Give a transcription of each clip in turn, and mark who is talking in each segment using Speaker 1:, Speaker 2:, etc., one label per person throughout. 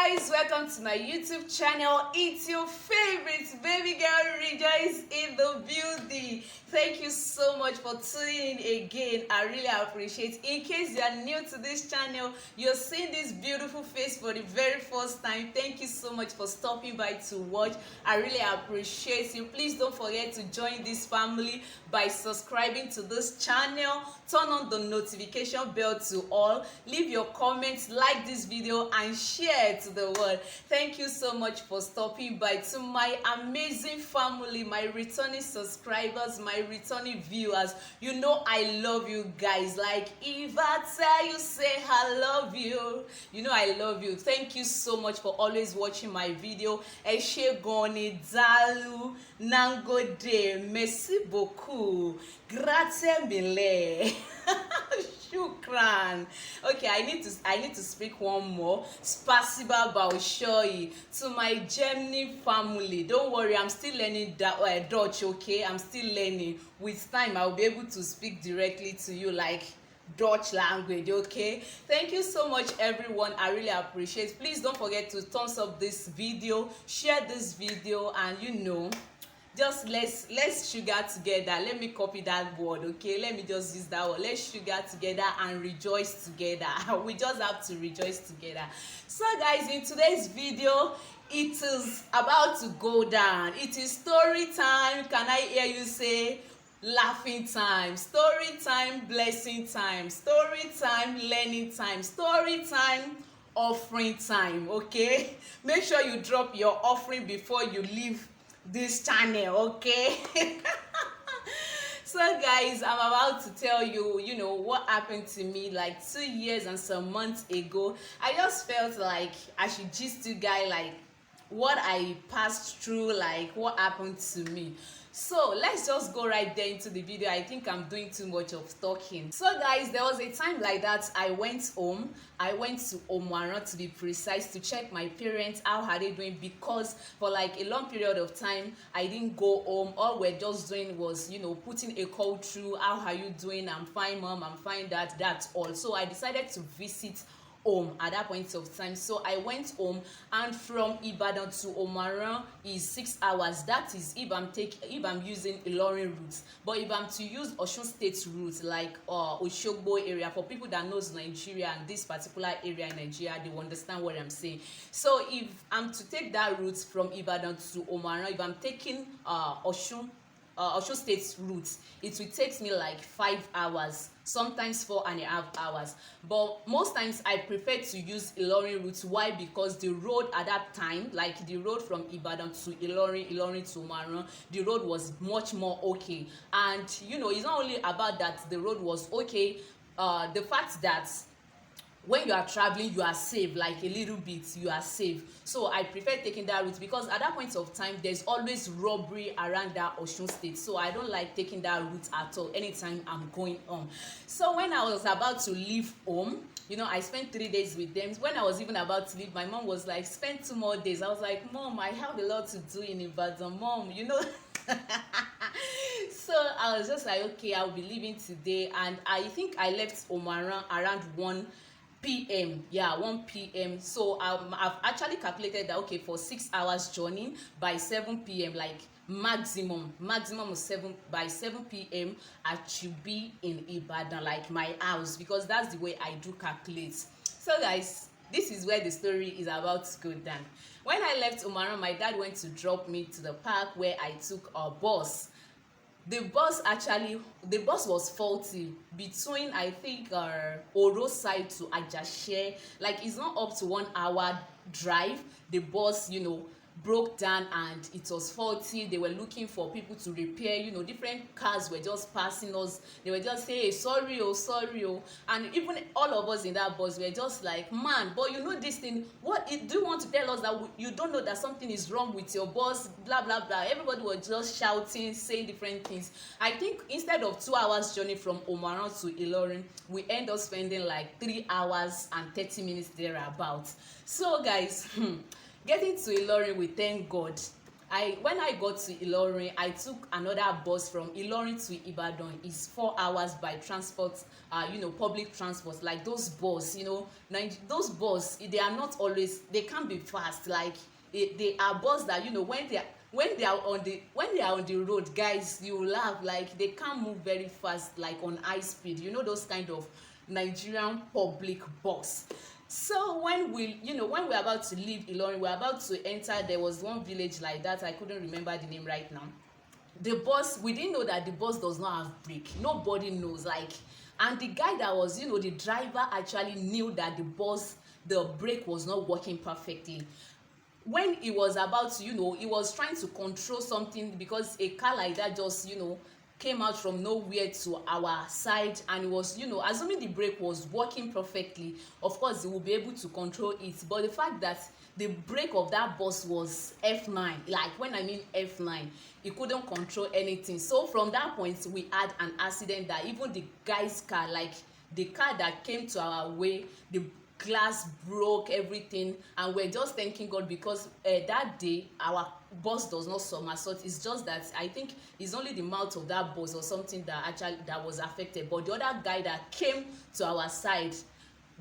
Speaker 1: guys, welcome to my YouTube channel. It's your favorite baby girl Rejoice in the building. Thank you so much for tuning in again. I really appreciate it. In case you are new to this channel, you're seeing this beautiful face for the very first time. Thank you so much for stopping by to watch. I really appreciate you. Please don't forget to join this family by subscribing to this channel. Turn on the notification bell to all. Leave your comments, like this video, and share to the world. Thank you so much for stopping by. To my amazing family, my returning subscribers, my returning viewers, you know I love you guys. Like if I tell you, say I love you, you know I love you. Thank you so much for always watching my video. Eshe goni dalu nangode, merci beaucoup, grazie mille. Shukran. Okay, I need to speak one more. Spasiba Baoshoi. To my Germany family, don't worry, I'm still learning Dutch. Okay, I'm still learning. With time I'll be able to speak directly to you like Dutch language. Okay, thank you so much everyone. I really appreciate it. Please don't forget to thumbs up this video, share this video, and just let's sugar together. Let me copy that word. Okay, let me just use that word. Let's sugar together and rejoice together. We just have to rejoice together. So guys, in today's video, it is about to go down. It is story time. Can I hear you say laughing time, story time, blessing time, story time, learning time, story time, offering time? Okay, make sure you drop your offering before you leave this channel. Okay. So guys, I'm about to tell you what happened to me like 2 years and some months ago. I just felt like I should gist you guys like what I passed through, like what happened to me. So let's just go right there into the video. I think I'm doing too much of talking. So guys, there was a time like that I went home. I went to Omara, to be precise, to check my parents, how are they doing, because for like a long period of time I didn't go home. All we're just doing was putting a call through. How are you doing? I'm fine, mom, I'm fine, dad, that's all. So I decided to visit home at that point of time. So I went home, and from Ibadan to Omara is 6 hours. That is if I'm using Ilorin route. But if I'm to use Osun State route, like Oshogbo area, for people that knows Nigeria and this particular area in Nigeria, they will understand what I'm saying. So if I'm to take that route from Ibadan to Omara, if I'm taking Osun State route, it will take me like 5 hours, sometimes 4.5 hours. But most times I prefer to use Ilorin route. Why? Because the road at that time, like the road from Ibadan to Ilorin to Omara, the road was much more okay. And it's not only about that the road was okay, the fact that when you are traveling you are safe, like a little bit you are safe. So I prefer taking that route, because at that point of time there's always robbery around that Osun State. So I don't like taking that route at all anytime I'm going home. So when I was about to leave home, I spent 3 days with them. When I was even about to leave, my mom was like, spend 2 more days. I was like, Mom, I have a lot to do in Ibadan, Mom, So I was just like, okay, I'll be leaving today. And I think I left Omara around 1 p.m. 1 p.m. So I've actually calculated that, okay, for 6 hours journey, by 7 p.m. like maximum of 7 p.m. I should be in Ibadan, like my house, because that's the way I do calculate. So guys, this is where the story is about to go down. When I left Omara, my dad went to drop me to the park, where I took a bus. The bus was faulty between, I think, Oro side to Ajashe. Like, it's not up to 1 hour drive. The bus broke down and it was faulty. They were looking for people to repair. Different cars were just passing us. They were just saying, hey, sorry oh. And even all of us in that bus were just like, man, but this thing, do you want to tell us that you don't know that something is wrong with your bus, blah blah blah. Everybody was just shouting, saying different things. I think instead of 2 hours journey from Omara to Ilorin, we end up spending like 3 hours and 30 minutes thereabout. So guys, getting to Ilorin, we thank God. I when I got to Ilorin, I took another bus from Ilorin to Ibadan. It's 4 hours by transport, public transport, like those bus, those bus, they are not always, they can't be fast. Like they are bus that, when they are on the road, guys, you laugh, like they can't move very fast, like on high speed, those kind of Nigerian public bus. So when we're about to leave Ilorin, we're about to enter, there was one village like that, I couldn't remember the name right now. The bus, we didn't know that the bus does not have brake. Nobody knows, like, and the guy that was, the driver actually knew that the brake was not working perfectly. When he was about to, he was trying to control something, because a car like that just, came out from nowhere to our side, and it was, assuming the brake was working perfectly, of course he will be able to control it. But the fact that the brake of that bus was F9, like when I mean F9, he couldn't control anything. So from that point we had an accident, that even the guy's car, like the car that came to our way, the glass broke, everything, and we're just thanking God, because that day our bus does not somersault. It's just that I think it's only the mouth of that bus or something that was affected, but the other guy that came to our side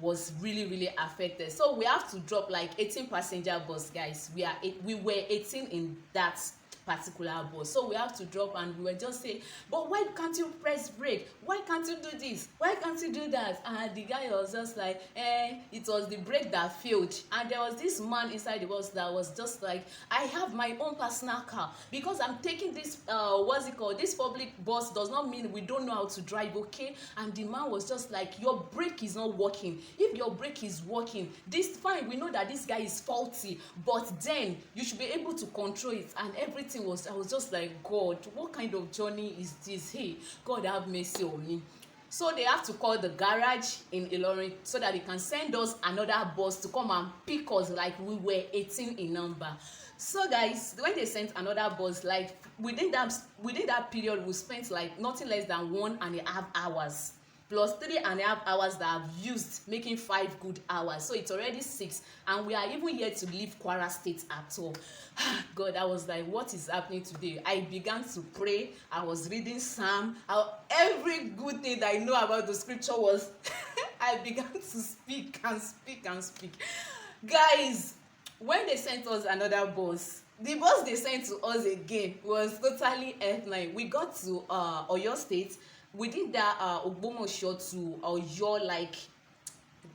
Speaker 1: was really affected. So we have to drop, like 18 passenger bus, guys. We were 18 in that particular bus, so we have to drop, and we were just saying, but why can't you press brake, why can't you do this, why can't you do that? And the guy was just like, it was the brake that failed. And there was this man inside the bus that was just like, I have my own personal car, because I'm taking this what's it called, this public bus does not mean we don't know how to drive, okay? And the man was just like, your brake is not working. If your brake is working, this fine, we know that this guy is faulty, but then you should be able to control it. And everything was, I was just like, God, what kind of journey is this? Hey, God have mercy on me. So they have to call the garage in Ilorin, so that they can send us another bus to come and pick us, like we were 18 in number. So guys, when they sent another bus, like within that period, we spent like nothing less than 1.5 hours, plus 3.5 hours that I've used, making 5 good hours. So it's already 6, and we are even yet to leave Kwara State at all. God, I was like, what is happening today? I began to pray. I was reading Psalm. Every good thing that I know about the scripture was I began to speak and speak and speak. Guys, when they sent us another bus, the bus they sent to us again was totally F9. We got to Oyo State. We did that Ogbomoso to Oyo, like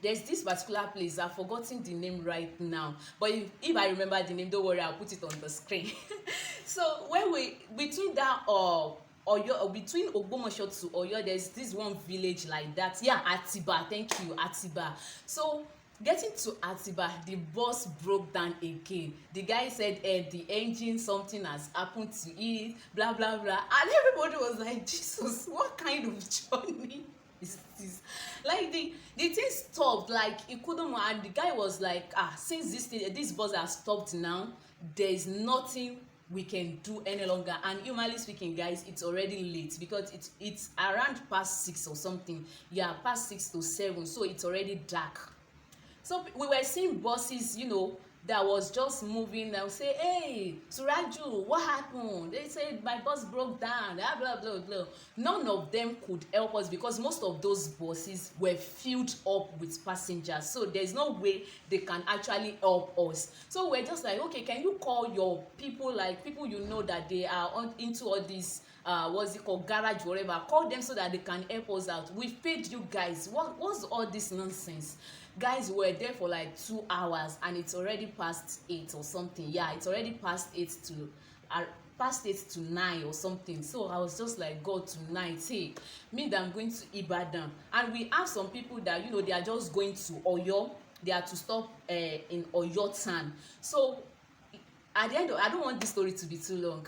Speaker 1: there's this particular place, I've forgotten the name right now, but if I remember the name, don't worry, I'll put it on the screen. So when we between that Oyo, between Ogbomoso to Oyo, there's this one village like that, yeah, Atiba, thank you, Atiba. So getting to Atiba, the bus broke down again. The guy said the engine, something has happened to it, blah blah blah, and everybody was like, Jesus, what kind of journey is this? Like the thing stopped, like it couldn't, and the guy was like, since this bus has stopped now, there is nothing we can do any longer. And humanly speaking, guys, it's already late, because it's around past 6 or something, yeah, past 6 to 7, so it's already dark. So we were seeing buses, that was just moving. They'll say, hey, Suraju, what happened? They said my bus broke down, blah, blah, blah, blah. None of them could help us, because most of those buses were filled up with passengers. So there's no way they can actually help us. So we're just like, okay, can you call your people, like people that they are into all these, what's it called, garage, whatever. Call them so that they can help us out. We've paid you guys. What's all this nonsense? Guys, we were there for like 2 hours, and it's already past 8 or something. Yeah, it's already past 8 to 9 or something. So I was just like, God, tonight, hey, me that I'm going to Ibadan, and we have some people that they are just going to Oyo. They are to stop in Oyo town. So at the end of, I don't want this story to be too long.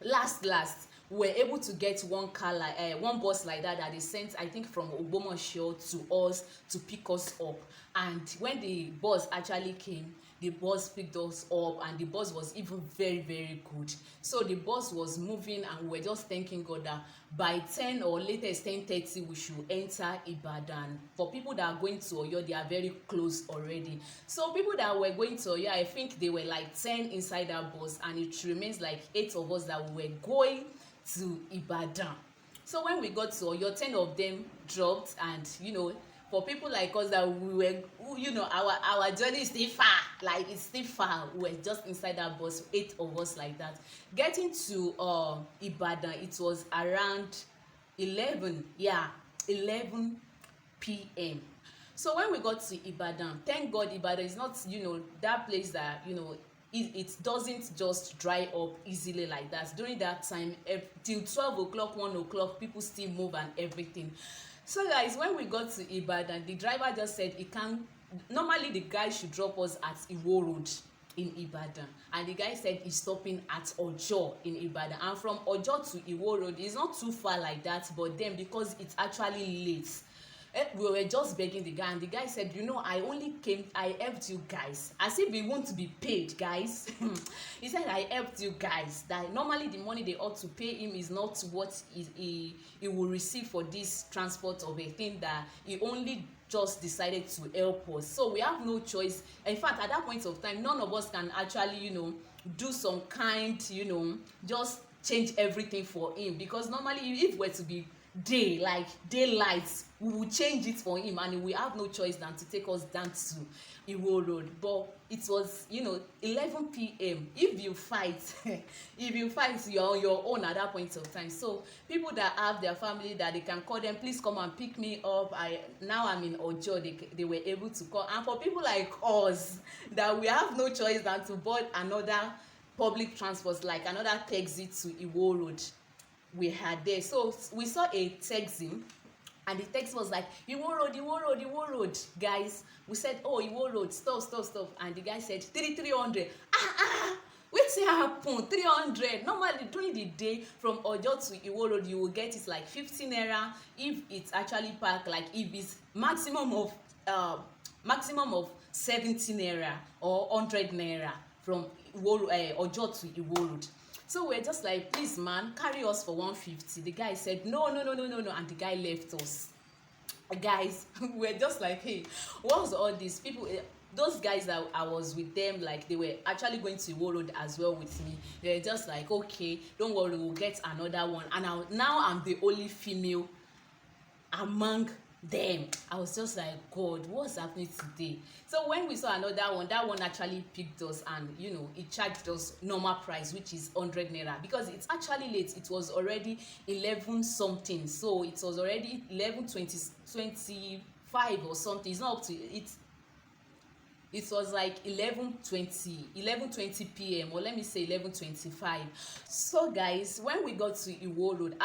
Speaker 1: Last we were able to get one car like one bus like that they sent, I think, from Ogbomoso to us to pick us up. And when the bus actually came, the bus picked us up, and the bus was even very, very good. So the bus was moving, and we were just thanking God that by 10 or latest 10:30 we should enter Ibadan. For people that are going to Oyo, they are very close already. So people that were going to Oyo, I think they were like 10 inside that bus, and it remains like 8 of us that were going to Ibadan. So when we got to Oyo, 10 of them dropped, and for people like us that we were, our journey is still far, like it's still far. We were just inside that bus, 8 of us like that. Getting to Ibadan, it was around 11 p.m. So when we got to Ibadan, thank God Ibadan is not, that place that, it doesn't just dry up easily like that. During that time, till 12 o'clock, 1 o'clock, people still move and everything. So guys, when we got to Ibadan, the driver just said he can't. Normally the guy should drop us at Iwo Road in Ibadan, and the guy said he's stopping at Ojo in Ibadan, and from Ojo to Iwo Road is not too far like that, but then because it's actually late, we were just begging the guy, and the guy said, I helped you guys, as if we want to be paid, guys. He said, I helped you guys, that normally the money they ought to pay him is not what he will receive for this transport of a thing, that he only just decided to help us. So we have no choice. In fact, at that point of time, none of us can actually do some kind, just change everything for him, because normally if we're to be daylight, we will change it for him, and we have no choice than to take us down to Iwo Road. But it was 11 p.m. If you fight you're on your own at that point of time. So people that have their family that they can call them, please come and pick me up, I'm in Ojo, they were able to call. And for people like us that we have no choice than to board another public transport, like another taxi to Iwo Road, we had there. So we saw a taxi, and the text was like, Iwo Road, Iwo Road, Iwo Road. Guys, we said, oh, Iwo Road, stop. And the guy said 300. Wetin happen? 300. Normally during the day from Ojo to Iwo Road, you will get it like 15 naira if it's actually parked, like if it's maximum of 70 naira or 100 naira from Ojo to Iwo Road. So we're just like, please man, carry us for 150. The guy said no, and the guy left us. Guys, we're just like, hey, what's all this? People, those guys that I was with them, like they were actually going to Iwo Road as well with me. They're just like, okay, don't worry, we'll get another one. And now I'm the only female among them. I was just like, God, what's happening today? So when we saw another one, that one actually picked us, and it charged us normal price, which is 100 naira, because it's actually late. It was already 11 something, so it was already 11:25 or something. It's not up to it. It was like 11:20 p.m. or let me say 11:25. So guys, when we got to Iwo Road,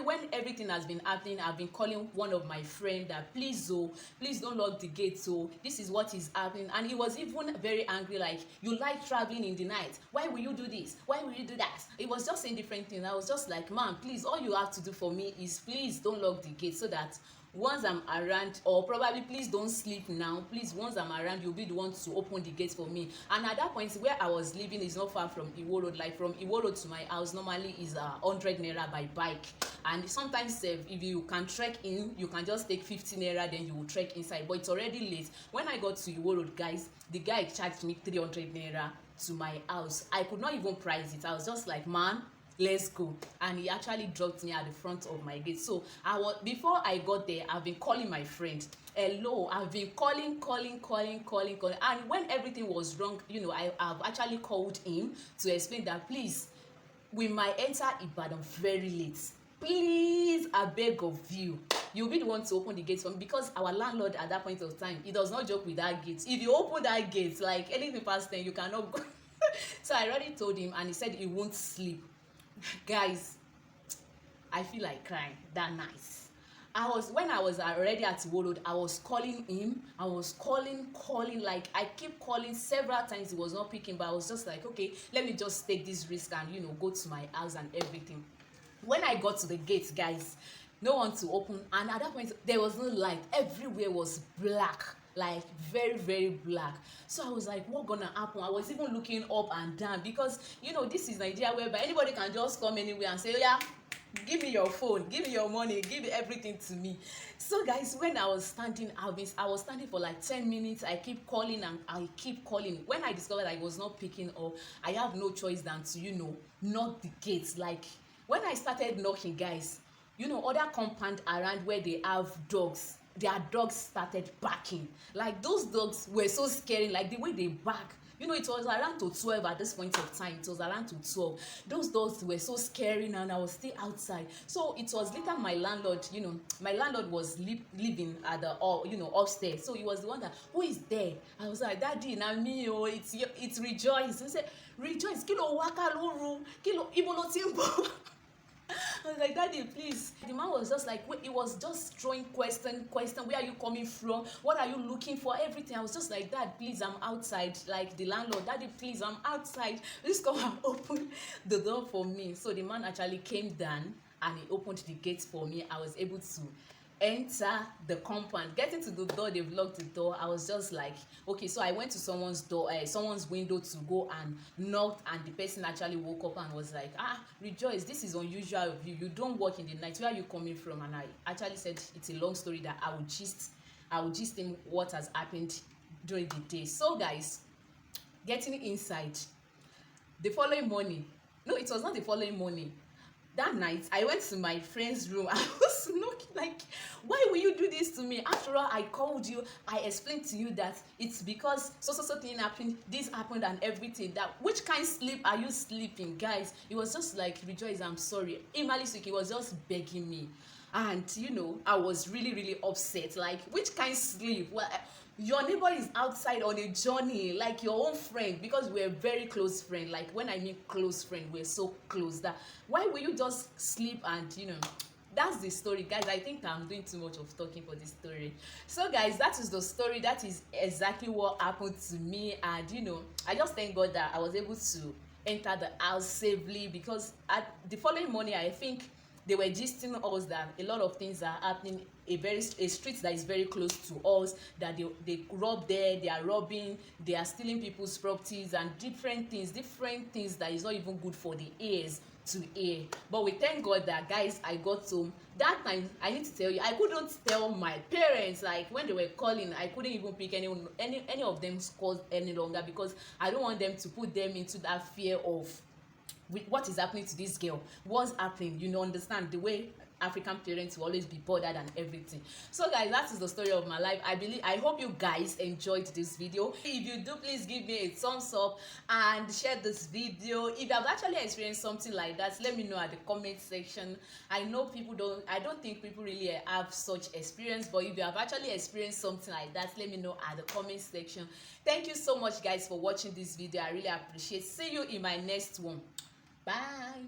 Speaker 1: when everything has been happening, I've been calling one of my friends that please don't lock the gate, so this is what is happening. And he was even very angry, like, you like traveling in the night, why will you do this, why will you do that? It was just saying different things. I was just like, man, please, all you have to do for me is please don't lock the gate, so that once I'm around, or probably please don't sleep now, please, once I'm around, you'll be the one to open the gate for me. And at that point, where I was living is not far from Iwo Road. Like from Iwo Road to my house normally is 100 naira by bike, and sometimes if you can trek in, you can just take 50 naira, then you will trek inside. But it's already late. When I got to Iwo Road, guys, the guy charged me 300 naira to my house. I could not even price it. I was just like, man, let's go. And he actually dropped me at the front of my gate. So before I got there, I've been calling my friend. Hello, I've been calling, and when everything was wrong, I've actually called him to explain that, please, we might enter Ibadan very late. Please, I beg of you, you'll be the one to open the gate for me, because our landlord at that point of time, he does not joke with that gate. If you open that gate, like anything past 10, you cannot go. So I already told him, and he said he won't sleep. Guys, I feel like crying that night. When I was already at Iwo Road, I was calling him. I was calling, like I keep calling several times. He was not picking, but I was just like, okay, let me just take this risk and go to my house and everything. When I got to the gate, guys, no one to open, and at that point there was no light. Everywhere was black, like very very black. So I was like, what gonna happen? I was even looking up and down, because this is Nigeria, whereby anybody can just come anywhere and say, oh yeah, give me your phone, give me your money, give everything to me. So guys, when I was standing, I was standing for like 10 minutes. I keep calling and I keep calling. When I discovered I was not picking up, I have no choice than to knock the gates. Like when I started knocking, guys, other compound around where they have dogs, their dogs started barking. Like those dogs were so scary, like the way they bark. It was around to 12 at this point of time. It was around to 12. Those dogs were so scary, and I was still outside. So it was later my landlord, my landlord was living at the upstairs. So he was the one that, who is there? I was like, Daddy, na me, oh, it's Rejoice. He said, Rejoice, kilo waka luru, kilo ibolo timbo. I was like, Daddy, please. The man was just like, wait, he was just throwing question, where are you coming from? What are you looking for? Everything. I was just like, Dad, please, I'm outside. Like the landlord, Daddy, please, I'm outside. Please come and open the door for me. So the man actually came down and he opened the gate for me. I was able to enter the compound. Getting to the door, they've locked the door. I was just like, okay. So I went to someone's door, someone's window to go and knocked, and the person actually woke up and was like, Rejoice, this is unusual of you. You don't work in the night. Where are you coming from? And I actually said it's a long story that I would gist him what has happened during the day. So guys, getting inside, the following morning, no, it was not the following morning, that night I went to my friend's room. I was knocking, like, why will you do this to me? After all, I called you, I explained to you that it's because so thing happened, this happened and everything. That which kind of sleep are you sleeping? Guys, it was just like, Rejoice, I'm sorry. Imalisuk, he was just begging me. And I was really really upset. Like, which kind of sleep? Well, your neighbor is outside on a journey, like your own friend, because we're very close friend. Like, when I mean close friend, we're so close that why will you just sleep? And that's the story, guys. I think I'm doing too much of talking for this story. So guys, that is the story. That is exactly what happened to me. And I just thank God that I was able to enter the house safely, because at the following morning, I think they were gisting us that a lot of things are happening, a street that is very close to us, that they rob there, they are robbing, they are stealing people's properties, and different things that is not even good for the ears to hear. But we thank God that, guys, I got home. That time, I need to tell you, I couldn't tell my parents. Like, when they were calling, I couldn't even pick any of them calls any longer, because I don't want them to put them into that fear of what is happening to this girl, what's happening. Understand the way African parents will always be bothered and everything. So guys, that is the story of my life. I hope you guys enjoyed this video. If you do, please give me a thumbs up and share this video. If you have actually experienced something like that, let me know at the comment section. I don't think people really have such experience, but if you have actually experienced something like that, let me know at the comment section. Thank you so much, guys, for watching this video. I really appreciate it. See you in my next one. Bye.